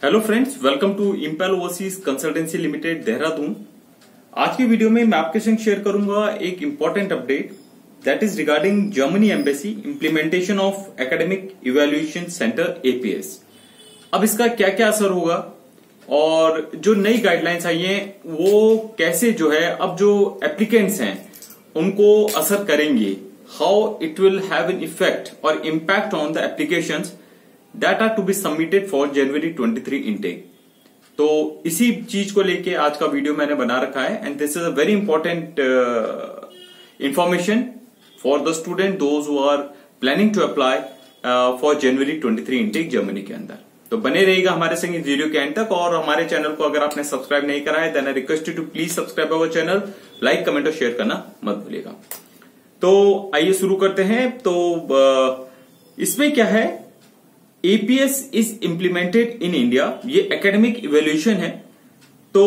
Hello friends, welcome to Impel overseas consultancy limited Dehradun. आज की video में मैं आपके संग शेयर करूंगा एक important update that is regarding Germany embassy implementation of academic evaluation centre APS. अब इसका क्या क्या असर होगा और जो नई गाइडलाइंस आई हैं वो कैसे जो है अब जो एप्लीकेंट्स हैं उनको असर करेंगे, how it will have an effect और impact on the applications that are to be submitted for January 23 intake। तो इसी चीज को लेके आज का वीडियो मैंने बना रखा है and this is a very important information for the student those who are planning to apply for January 23 intake Germany के अंदर। तो बने रहिएगा हमारे संग इस वीडियो के एंड तक, और हमारे चैनल को अगर आपने सब्सक्राइब नहीं करा है then I request you to please subscribe our channel, like comment और शेयर करना मत भूलिएगा। तो आइए शुरू करते हैं। तो इसमें क्या है, APS is implemented in India, ये एकेडमिक इवैल्यूएशन है। तो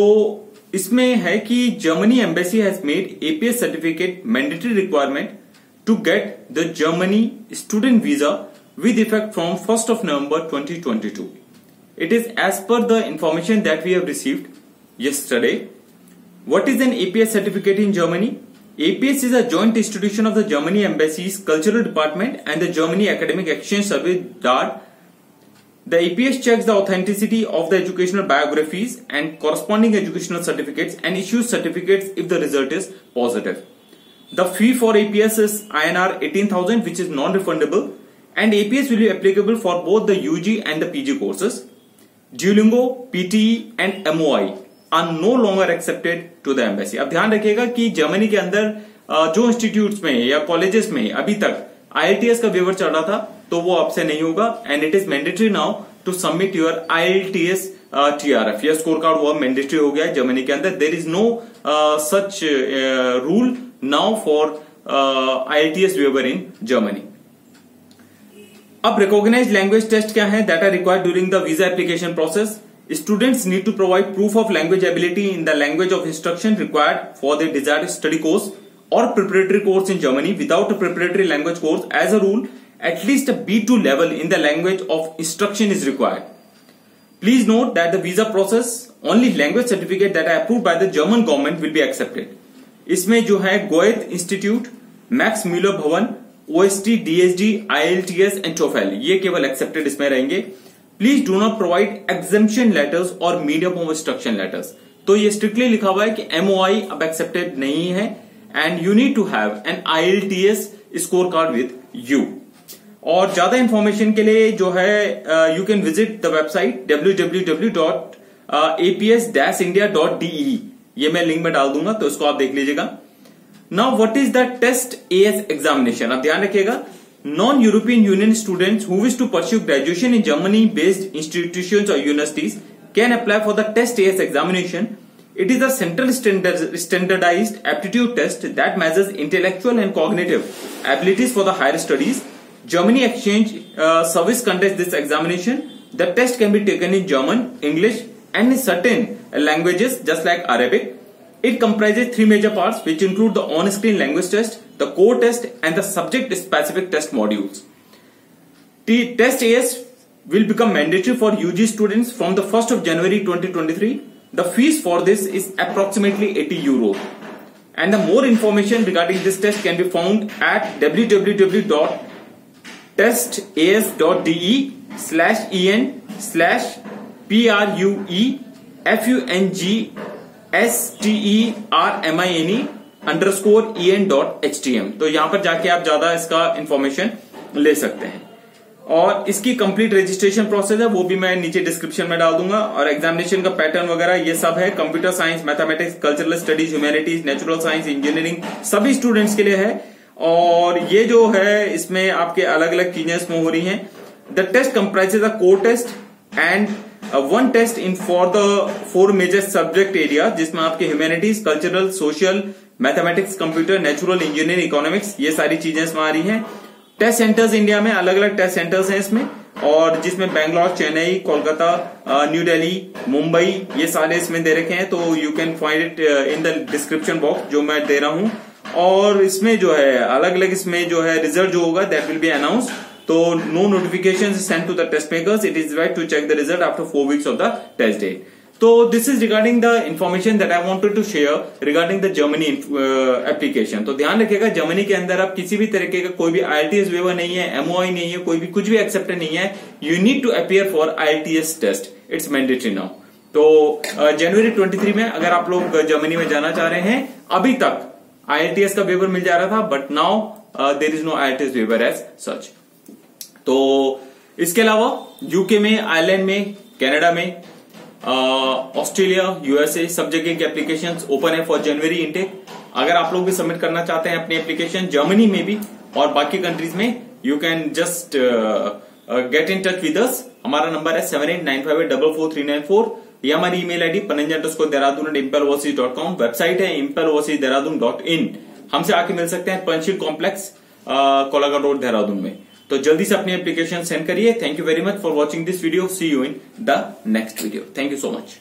इसमें है कि Germany embassy has made APS certificate mandatory requirement to get the Germany student visa with effect from 1st of November 2022। It is as per the information that we have received yesterday। What is an APS certificate in Germany? APS is a joint institution of the Germany Embassy's Cultural Department and the Germany Academic Exchange Service DAR. The APS checks the authenticity of the educational biographies and corresponding educational certificates and issues certificates if the result is positive. The fee for APS is INR 18,000, which is non-refundable, and APS will be applicable for both the UG and the PG courses. Duolingo, PTE and MOI are no longer accepted to the embassy। अब ध्यान रखिएगा कि Germany के अंदर जो institutes में या colleges में अभी तक IELTS का वेवर चल रहा था तो वो आपसे नहीं होगा and it is mandatory now to submit your IELTS TRF। यह स्कोर कार्ड वो मैंडेटरी हो गया है जर्मनी के अंदर। There is no such rule now for IELTS waiver in Germany. अब रिकॉग्नाइज्ड लैंग्वेज टेस्ट क्या है that are required during the visa application process. Students need to provide proof of language ability in the language of instruction required for their desired study course or preparatory course in Germany. Without a preparatory language course, as a rule, at least a B2 level in the language of instruction is required. Please note that the visa process, only language certificate that are approved by the German government will be accepted. इसमें जो है गोएथ institute, max Muller भवन, OST, DSD, IELTS and TOEFL ये केवल accepted इसमें रहेंगे। Please do not provide exemption letters और medium of instruction letters. तो ये स्ट्रिक्टली लिखा हुआ है कि MOI अब एक्सेप्टेड नहीं है and you need to have an IELTS score card with you. और ज्यादा इंफॉर्मेशन के लिए जो है you can visit the website www.aps-india.de। ये मैं लिंक में डाल दूंगा तो इसको आप देख लीजिएगा। Now what is the test AS examination. अब ध्यान रखिएगा, non-European Union students who wish to pursue graduation in Germany-based institutions or universities can apply for the test AS examination. It is a central standardized aptitude test that measures intellectual and cognitive abilities for the higher studies. Germany Exchange Service conducts this examination. The test can be taken in German, English, and in certain languages, just like Arabic. It comprises 3 major parts, which include the on-screen language test, the core test, and the subject-specific test modules. The test AS will become mandatory for UG students from the 1st of January 2023. The fees for this is approximately €80. And the more information regarding this test can be found at www.testAS.de/EN/PRUEFUNGSTERMINE_EN.HTM। तो यहां पर जाके आप ज्यादा इसका information ले सकते हैं और इसकी कंप्लीट रजिस्ट्रेशन प्रोसेस है वो भी मैं नीचे डिस्क्रिप्शन में डाल दूंगा। और एग्जामिनेशन का पैटर्न वगैरह ये सब है computer science, mathematics, cultural studies, humanities, natural science, engineering सभी स्टूडेंट्स के लिए है। और ये जो है इसमें आपके अलग अलग चीजें इसमें हो रही हैं। The test comprises a core test and one test in for the 4 major subject area, जिसमें आपके humanities, cultural, social, mathematics, computer, natural, engineering, economics ये सारी चीजें इसमें आ रही हैं। टेस्ट सेंटर्स इंडिया में अलग अलग टेस्ट सेंटर्स हैं इसमें, और जिसमें बैंगलोर, चेन्नई, कोलकाता, न्यू दिल्ली, मुंबई ये सारे इसमें दे रखे हैं। तो you can find it in the description box जो मैं दे रहा हूं। और इसमें जो है अलग अलग इसमें जो है रिजल्ट जो होगा दैट विल बी अनाउंस्ड तो no notification send to the test makers, it is right to check the result after 4 weeks of the test date. तो this is regarding the information that I wanted to share regarding the Germany application. तो ध्यान रखिएगा, Germany के अंदर अब किसी भी तरीके का कोई भी IELTS वेवर नहीं है, MOI नहीं है, कोई भी कुछ भी एक्सेप्ट नहीं है। You need to appear for IELTS test, it's mandatory now. तो जनवरी 23 में अगर आप लोग जर्मनी में जाना चाह रहे हैं, अभी तक IELTS का वेवर मिल जा रहा था, but now there is no IELTS waiver as such. तो इसके अलावा यूके में, आयरलैंड में, कनाडा में, ऑस्ट्रेलिया, USA सब जगह की एप्लीकेशन ओपन है फॉर जनवरी इनटेक। अगर आप लोग भी सबमिट करना चाहते हैं अपनी एप्लीकेशन जर्मनी में भी और बाकी कंट्रीज में, you can just get in touch with us. हमारा नंबर है 7895844394। ये हमारी ईमेल आईडी pananjan_dehradun@impaloverseas.com। वेबसाइट है impaloverseas.dehradun.in। हमसे आके मिल सकते हैं पंचशील कॉम्प्लेक्स, कोलाघाट रोड, देहरादून में। तो जल्दी से अपनी एप्लीकेशन सेंड करिए। Thank you very much for watching this video. See you in the next video. Thank you so much.